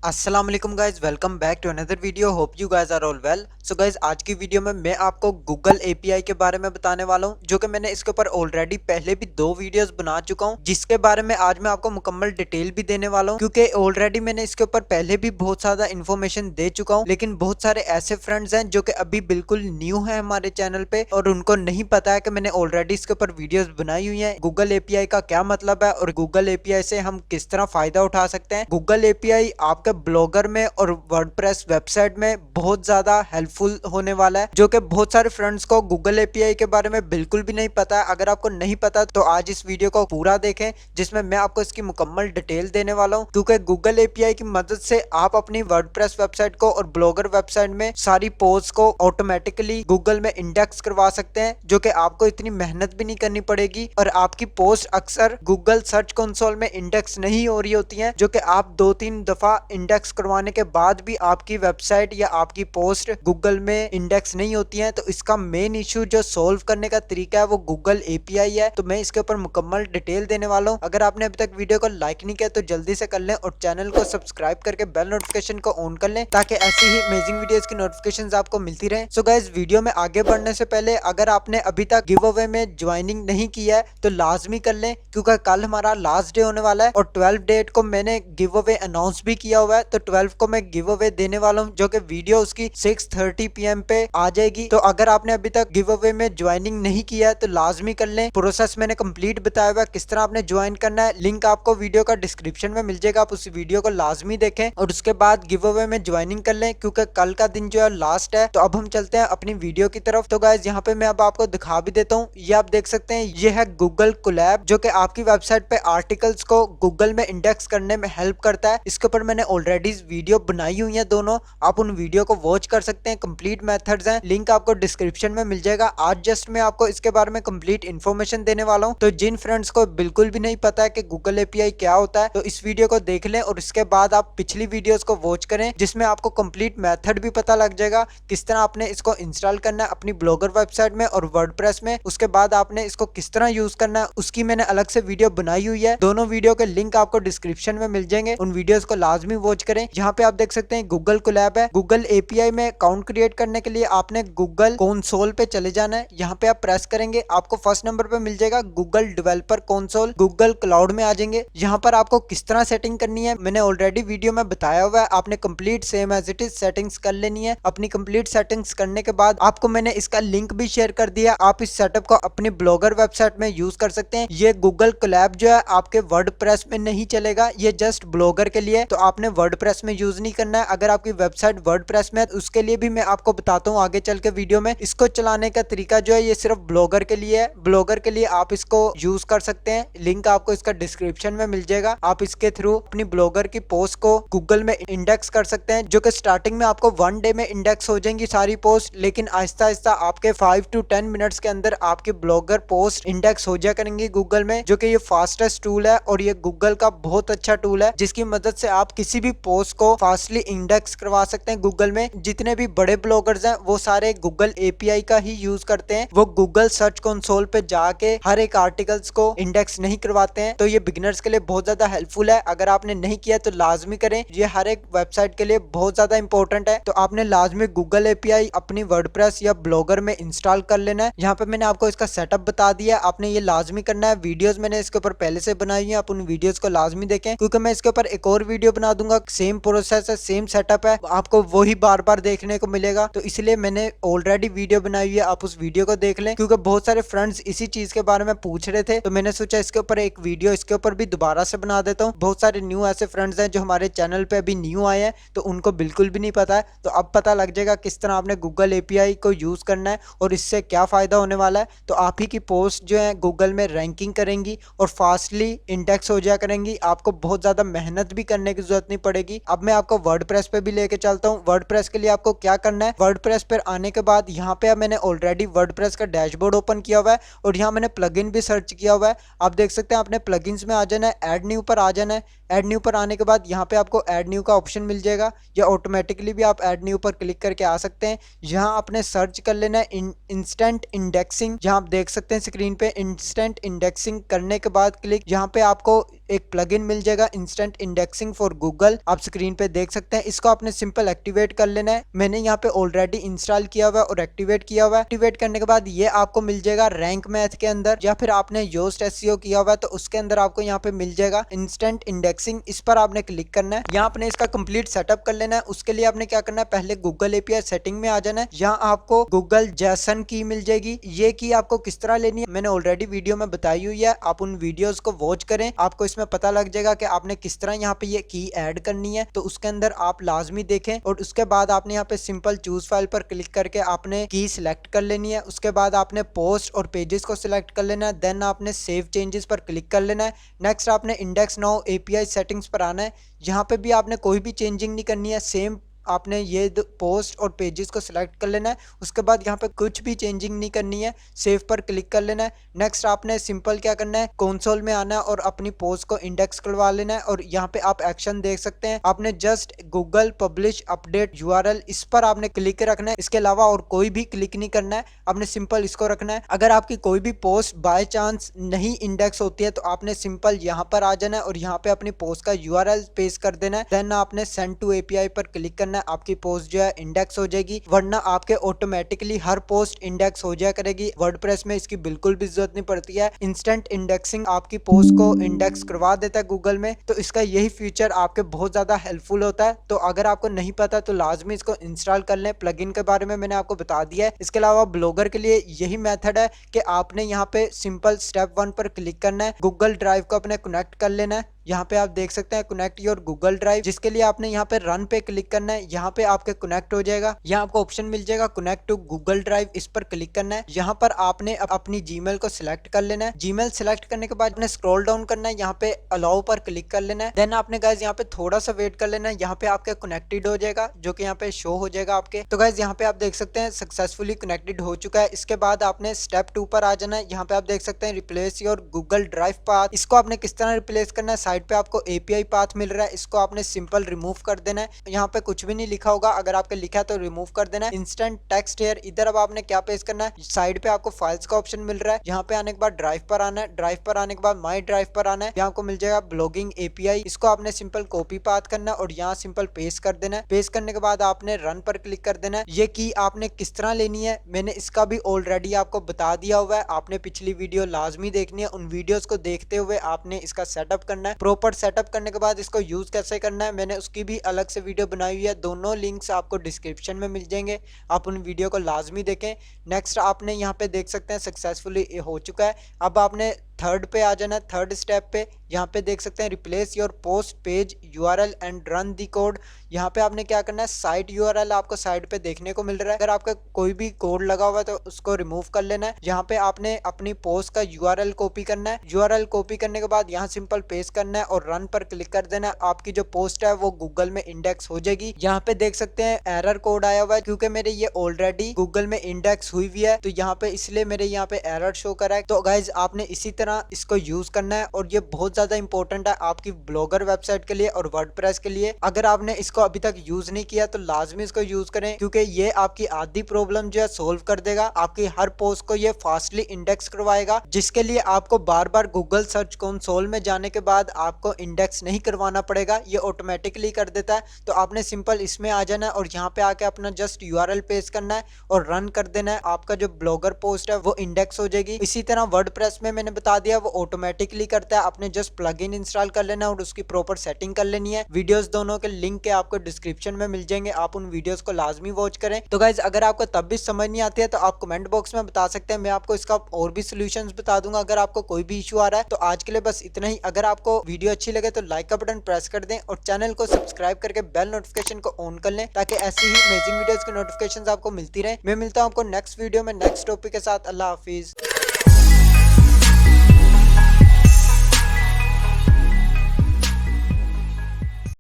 अस्सलाम वालेकुम guys, welcome back to another video. Hope you guys are all well. So guys, आज की video में मैं आपको गूगल एपीआई के बारे में बताने वाला हूं, जो कि मैंने इसके ऊपर ऑलरेडी पहले भी 2 वीडियोस बना चुका हूं, जिसके बारे में आज मैं आपको मुकम्मल डिटेल भी देने वाला हूं, क्योंकि ऑलरेडी मैंने इसके ऊपर पहले भी बहुत ज्यादा इन्फॉर्मेशन दे चुका हूं। लेकिन बहुत सारे ऐसे फ्रेंड्स हैं जो कि अभी बिल्कुल न्यू है हमारे चैनल पे और उनको नहीं पता है कि मैंने ऑलरेडी इसके ऊपर वीडियोस बनाई हुई है। गूगल एपीआई का क्या मतलब है और गूगल एपीआई से हम किस तरह फायदा उठा सकते हैं। गूगल एपीआई आपके ब्लॉगर में और वर्डप्रेस वेबसाइट में बहुत ज्यादा हेल्पफुल होने वाला है, जो कि बहुत सारे फ्रेंड्स को गूगल एपीआई के बारे में बिल्कुल भी नहीं पता है। अगर आपको नहीं पता तो आज इस वीडियो को पूरा देखें, जिसमें मैं आपको इसकी मुकम्मल डिटेल देने वाला हूं, क्योंकि गूगल एपीआई की मदद से आप अपनी वर्डप्रेस वेबसाइट को और ब्लॉगर वेबसाइट में सारी पोस्ट को ऑटोमेटिकली गूगल में इंडेक्स करवा सकते हैं, जो कि आपको इतनी मेहनत भी नहीं करनी पड़ेगी। और आपकी पोस्ट अक्सर गूगल सर्च कंसोल में इंडेक्स नहीं हो रही होती है, जो कि आप 2-3 दफा इंडेक्स करवाने के बाद भी आपकी वेबसाइट या आपकी पोस्ट गूगल में इंडेक्स नहीं होती है। तो इसका मेन इशू जो सोल्व करने का तरीका है वो गूगल एपीआई है। तो मैं इसके ऊपर मुकम्मल डिटेल देने वाला हूं। अगर आपने अभी तक वीडियो को लाइक नहीं किया तो जल्दी से कर लें और चैनल को सब्सक्राइब करके बेल नोटिफिकेशन को ऑन कर लें, ताकि ऐसी ही अमेजिंग वीडियोस की नोटिफिकेशंस आपको मिलती रहे। सो गाइस, वीडियो में आगे बढ़ने से पहले अगर आपने अभी तक गिव अवे में ज्वाइनिंग नहीं किया है तो लाजमी कर लें, क्योंकि कल हमारा लास्ट डे होने वाला है और 12 डेट को मैंने गिव अवे अनाउंस भी किया हुआ है। तो 12 को मैं गिव अवे देने वाला हूं, जो कि वीडियो उसकी 6:30 PM पे आ जाएगी। तो अगर आपने अभी तक गिव अवे में ज्वाइनिंग नहीं किया है तो लाजमी कर लें। प्रोसेस मैंने कंप्लीट बताया हुआ है किस तरह आपने ज्वाइन करना है। लिंक आपको वीडियो का डिस्क्रिप्शन में मिल जाएगा, आप उस वीडियो को लाजमी देखें और उसके बाद गिव अवे में ज्वाइनिंग कर लें, क्योंकि कल का दिन जो है लास्ट है। तो अब हम चलते हैं अपनी वीडियो की तरफ। तो गाइज, यहाँ पे मैं अब आपको दिखा भी देता हूँ। ये आप देख सकते हैं, ये है गूगल कोलैब, जो कि आपकी वेबसाइट पे आर्टिकल्स को गूगल में इंडेक्स करने में हेल्प करता है। इसके ऊपर मैंने ऑलरेडी वीडियो बनाई हुई है दोनों, आप उन वीडियो को वॉच कर सकते हैं। कंप्लीट मेथड्स हैं, लिंक आपको डिस्क्रिप्शन में मिल जाएगा। आज जस्ट मैं आपको इसके बारे में कंप्लीट इन्फॉर्मेशन देने वाला हूं। तो जिन फ्रेंड्स को बिल्कुल भी नहीं पता है कि गूगल एपीआई क्या होता है, तो इस वीडियो को देख लें और इसके बाद आप पिछली वीडियोस को वॉच करें, जिसमें आपको कंप्लीट मेथड भी पता लग जाएगा किस तरह आपने इसको इंस्टॉल करना है अपनी ब्लॉगर वेबसाइट में और वर्डप्रेस में। उसके बाद आपने इसको किस तरह यूज करना है उसकी मैंने अलग से वीडियो बनाई हुई है। दोनों वीडियो के लिंक आपको डिस्क्रिप्शन में मिल जाएंगे, उन वीडियोस को लाजमी वॉच करें। यहाँ पे आप देख सकते हैं गूगल कोलैब है। गूगल एपीआई में अकाउंट क्रिएट करने के लिए आपने गूगल कंसोल पे चले जाना है। यहाँ पे आप प्रेस करेंगे, आपको फर्स्ट नंबर पे मिल जाएगा Google developer console. Google cloud में आ जाएंगे। यहाँ पर आपको किस तरह सेटिंग करनी है मैंने ऑलरेडी वीडियो में बताया हुआ है। आपने complete same as it is settings कर लेनी है। अपनी कंप्लीट सेटिंग्स करने के बाद आपको मैंने इसका लिंक भी शेयर कर दिया। आप इस सेटअप को अपनी ब्लॉगर वेबसाइट में यूज कर सकते हैं। ये गूगल कोलैब जो है आपके वर्डप्रेस में नहीं चलेगा, ये जस्ट ब्लॉगर के लिए। तो आपने वर्डप्रेस में यूज नहीं करना है। अगर आपकी वेबसाइट वर्डप्रेस में है तो उसके लिए भी मैं आपको बताता हूँ आगे चल के वीडियो में। इसको चलाने का तरीका जो है ये सिर्फ ब्लॉगर के लिए है। ब्लॉगर के लिए आप इसको यूज कर सकते हैं। लिंक आपको इसका डिस्क्रिप्शन में मिल जाएगा। आप इसके थ्रू अपनी ब्लॉगर की पोस्ट को गूगल में इंडेक्स कर सकते हैं, जो कि स्टार्टिंग में आपको 1 डे में इंडेक्स हो जाएंगी सारी पोस्ट, लेकिन आहिस्ता आहिस्ता आपके 5 to 10 मिनट्स के अंदर आपकी ब्लॉगर पोस्ट इंडेक्स हो जाया करेंगी गूगल में, जो कि ये फास्टेस्ट टूल है और ये गूगल का बहुत अच्छा टूल है, जिसकी मदद से आप किसी भी पोस्ट को फास्टली इंडेक्स करवा सकते हैं गूगल में। जितने भी बड़े ब्लॉगर्स हैं वो सारे गूगल एपीआई का ही यूज करते हैं। वो गूगल सर्च कंसोल पे जाके हर एक आर्टिकल्स को इंडेक्स नहीं करवाते हैं। तो ये बिगिनर्स के लिए बहुत ज्यादा हेल्पफुल है। अगर आपने नहीं किया तो लाजमी करें, ये हर एक वेबसाइट के लिए बहुत ज्यादा इंपॉर्टेंट है। तो आपने लाजमी गूगल एपीआई अपनी वर्डप्रेस या ब्लॉगर में इंस्टॉल कर लेना है। यहाँ पे मैंने आपको इसका सेटअप बता दिया, आपने ये लाजमी करना है। वीडियोस मैंने इसके ऊपर पहले से बनाई हुई है, आप उन वीडियोस को लाजमी देखें, क्योंकि मैं इसके ऊपर एक और वीडियो बना दूंगा। सेम प्रोसेस है, सेम सेटअप है, आपको वही बार बार देखने को मिलेगा। तो इसलिए मैंने ऑलरेडी वीडियो बनाई हुई है, आप उस वीडियो को देख लें, क्योंकि बहुत सारे फ्रेंड्स इसी चीज के बारे में पूछ रहे थे। तो मैंने सोचा इसके ऊपर एक वीडियो इसके ऊपर भी दोबारा से बना देता हूँ। बहुत सारे न्यू ऐसे फ्रेंड्स हैं जो हमारे चैनल पे अभी न्यू आए हैं, तो उनको बिल्कुल भी नहीं पता है। तो अब पता लग जाएगा किस तरह आपने गूगल एपीआई को यूज करना है और इससे क्या फायदा होने वाला है। तो आप ही की पोस्ट जो है गूगल में रैंकिंग करेंगी और फास्टली इंडेक्स हो जाया करेंगी। आपको बहुत ज्यादा मेहनत भी करने की जरूरत नहीं पड़ेगी। अब मैं आपको वर्डप्रेस पे भी लेके चलता हूँ। वर्डप्रेस के लिए आपको क्या करना है, वर्डप्रेस पर आने के बाद यहाँ पे मैंने ऑलरेडी वर्डप्रेस का डैशबोर्ड ओपन किया हुआ है और यहाँ मैंने प्लगइन भी सर्च किया हुआ है। आप देख सकते हैं, आपने प्लगइन्स में आ जाना है, ऐड न्यू पर आ जाना है। ऐड न्यू पर आने के बाद यहाँ पे आपको ऐड न्यू का ऑप्शन मिल जाएगा, या ऑटोमेटिकली भी आप ऐड न्यू पर क्लिक करके आ सकते हैं। यहाँ आपने सर्च कर लेना है इंस्टेंट इंडेक्सिंग। यहाँ आप देख सकते हैं स्क्रीन पे इंस्टेंट इंडेक्सिंग करने के बाद क्लिक, यहाँ पे आपको एक प्लगइन मिल जाएगा इंस्टेंट इंडेक्सिंग फॉर गूगल, आप स्क्रीन पे देख सकते हैं। इसको आपने सिंपल एक्टिवेट कर लेना है। मैंने यहाँ पे ऑलरेडी इंस्टॉल किया हुआ है और एक्टिवेट किया हुआ है। एक्टिवेट करने के बाद ये आपको मिल जाएगा रैंक मैथ के अंदर, या फिर आपने योस्ट एसईओ किया हुआ है तो उसके अंदर आपको यहाँ पे मिल जाएगा इंस्टेंट इंडेक्सिंग। इस पर आपने क्लिक करना है। यहाँ आपने इसका कंप्लीट सेटअप कर लेना है। उसके लिए आपने क्या करना है, पहले गूगल एपीआई सेटिंग में आ जाना है। यहाँ आपको गूगल जेसन की मिल जाएगी। ये की आपको किस तरह लेनी है मैंने ऑलरेडी वीडियो में बताई हुई है, आप उन वीडियोस को वॉच करें, आपको इसमें पता लग जाएगा कि आपने किस तरह यहाँ पे ये की ऐड करनी है। तो उसके अंदर आप लाजमी देखें और उसके बाद आपने यहाँ पे सिंपल चूज फाइल पर क्लिक करके आपने की सिलेक्ट कर लेनी है। उसके बाद आपने पोस्ट और पेजेस को सिलेक्ट कर लेना है। देन आपने सेव चेंजेस पर क्लिक कर लेना है। नेक्स्ट आपने इंडेक्स नाउ एपीआई सेटिंग्स पर आना है। यहाँ पे भी आपने कोई भी चेंजिंग नहीं करनी है, सेम आपने ये पोस्ट और पेजेस को सिलेक्ट कर लेना है। उसके बाद यहाँ पे कुछ भी चेंजिंग नहीं करनी है, सेव पर क्लिक कर लेना है। नेक्स्ट आपने सिंपल क्या करना है, कंसोल में आना है और अपनी पोस्ट को इंडेक्स करवा लेना है। और यहाँ पे आप एक्शन देख सकते हैं, आपने just Google publish update URL इस पर आपने क्लिक रखना है। इसके अलावा और कोई भी क्लिक नहीं करना है, आपने सिंपल इसको रखना है। अगर आपकी कोई भी पोस्ट बाय चांस नहीं इंडेक्स होती है तो आपने सिंपल यहाँ पर आ जाना है और यहाँ पे अपनी पोस्ट का यूआरएल पेस्ट कर देना है। देन आपने सेंड टू एपीआई पर क्लिक करना है, आपकी पोस्ट जो है इंडेक्स हो जाएगी। वरना आपके ऑटोमेटिकली हर पोस्ट इंडेक्स हो जाया करेगी। वर्डप्रेस में इसकी बिल्कुल भी जरूरत नहीं पड़ती है। इंस्टेंट इंडेक्सिंग आपकी पोस्ट को इंडेक्स करवा देता है गूगल में। तो इसका यही फीचर आपके बहुत ज्यादा हेल्पफुल होता है। तो अगर आपको नहीं पता तो लाजमी इसको इंस्टॉल कर लें। प्लगइन के बारे में मैंने आपको बता दिया है। इसके अलावा ब्लॉगर के लिए यही मेथड है कि आपने यहाँ पे सिंपल स्टेप 1 पर क्लिक करना है, गूगल ड्राइव को अपने कनेक्ट कर लेना है। यहाँ पे आप देख सकते हैं कनेक्ट योर गूगल ड्राइव, जिसके लिए आपने यहाँ पे रन पे क्लिक करना है। यहाँ पे आपके कनेक्ट हो जाएगा। यहाँ आपको ऑप्शन मिल जाएगा कनेक्ट टू गूगल ड्राइव, इस पर क्लिक करना है। यहाँ पर आपने अपनी जीमेल को सिलेक्ट कर लेना है। जीमेल सिलेक्ट करने के बाद आपने स्क्रॉल डाउन करना है, यहाँ पे अलाउ पर क्लिक कर लेना है। देन आपने गाइज यहाँ पे थोड़ा सा वेट कर लेना है। यहाँ पे आपके कनेक्टेड हो जाएगा, जो कि यहाँ पे शो हो जाएगा आपके। तो गाइज यहाँ पे आप देख सकते हैं सक्सेसफुली कनेक्टेड हो चुका है। इसके बाद आपने स्टेप 2 पर आ जाना है। यहाँ पे आप देख सकते हैं replace your Google drive path. इसको आपने किस तरह रिप्लेस करना है, साइड पे आपको एपीआई पाथ मिल रहा है, इसको आपने सिंपल रिमूव कर देना है। यहाँ पे कुछ भी नहीं लिखा होगा, अगर आपके लिखा है तो रिमूव कर देना है। इंस्टेंट टेक्स्ट हेयर, इधर अब आपने क्या पेस्ट करना है, साइड पे आपको फाइल्स का ऑप्शन मिल रहा है। यहाँ पे आने के बाद ड्राइव पर आना है। ड्राइव पर आने के बाद माई ड्राइव पर आना है। यहाँ आपको मिल जाएगा ब्लॉगिंग एपीआई, इसको आपने सिंपल कॉपी पाथ करना है और यहाँ सिंपल पेस्ट कर देना है। पेस्ट करने के बाद आपने रन पर क्लिक कर देना है। ये की आपने किस तरह लेनी है मैंने इसका भी ऑलरेडी आपको बता दिया हुआ है। आपने पिछली वीडियो लाजमी देखनी है। उन वीडियोस को देखते हुए आपने इसका सेटअप करना है। प्रॉपर सेटअप करने के बाद इसको यूज कैसे करना है मैंने उसकी भी अलग से वीडियो बनाई हुई है। दोनों लिंक्स आपको डिस्क्रिप्शन में मिल जाएंगे, आप उन वीडियो को लाजमी देखें। नेक्स्ट आपने यहाँ पे देख सकते हैं सक्सेसफुली हो चुका है। अब आपने थर्ड पे आ जाना है, थर्ड स्टेप पे। यहाँ पे देख सकते हैं replace your post page URL and run the code. यहाँ पे आपने क्या करना है, साइट यूआरएल आपको साइड पे देखने को मिल रहा है। अगर आपका कोई भी कोड लगा हुआ है तो उसको रिमूव कर लेना है। यहाँ पे आपने अपनी पोस्ट का यूआरएल कॉपी करना है। यूआरएल कॉपी करने के बाद यहाँ सिंपल पेस्ट करना है और रन पर क्लिक कर देना है। आपकी जो पोस्ट है वो गूगल में इंडेक्स हो जाएगी। यहाँ पे देख सकते हैं एरर कोड आया हुआ है, क्योंकि मेरे ये ऑलरेडी गूगल में इंडेक्स हुई हुई है तो यहाँ पे इसलिए मेरे यहाँ पे एरर शो करा है। तो गाइज आपने इसी तरह इसको यूज करना है और ये बहुत ज्यादा इंपॉर्टेंट है आपकी ब्लॉगर वेबसाइट के लिए और वर्डप्रेस के लिए। अगर आपने इसको अभी तक यूज नहीं किया तो लाजमी इसको यूज करें, क्योंकि ये आपकी आधी प्रॉब्लम जो है सोल्व कर देगा। आपकी हर पोस्ट को ये फास्टली इंडेक्स करवाएगा, जिसके लिए आपको बार बार गूगल सर्च कंसोल में जाने के बाद आपको इंडेक्स नहीं करवाना पड़ेगा, ये ऑटोमेटिकली कर देता है। तो आपने सिंपल इसमें आ जाना है और यहाँ पे आके अपना जस्ट यूआरएल पेस्ट करना है और रन कर देना है। आपका जो ब्लॉगर पोस्ट है वो इंडेक्स हो जाएगी। इसी तरह वर्डप्रेस में मैंने बता दिया वो ऑटोमेटिकली करता है। आपने जस्ट प्लगइन इंस्टॉल कर लेना और उसकी प्रॉपर सेटिंग कर लेनी है। वीडियोस दोनों के लिंक के आपको डिस्क्रिप्शन में मिल जाएंगे, आप उन वीडियोस को लाजमी वॉच करें। तो गाइज अगर आपको तब भी समझ नहीं आती है तो आप कमेंट बॉक्स में बता सकते हैं, मैं आपको इसका और भी सोल्यूशंस बता दूंगा अगर आपको कोई भी इशू आ रहा है। तो आज के लिए बस इतना ही। अगर आपको वीडियो अच्छी लगे तो लाइक का बटन प्रेस कर दें और चैनल को सब्सक्राइब करके बेल नोटिफिकेशन को ऑन कर लें, ताकि ऐसी ही अमेजिंग वीडियोस की नोटिफिकेशन आपको मिलती रहे। मैं मिलता हूं आपको नेक्स्ट वीडियो में नेक्स्ट टॉपिक के साथ। अल्लाह हाफिज।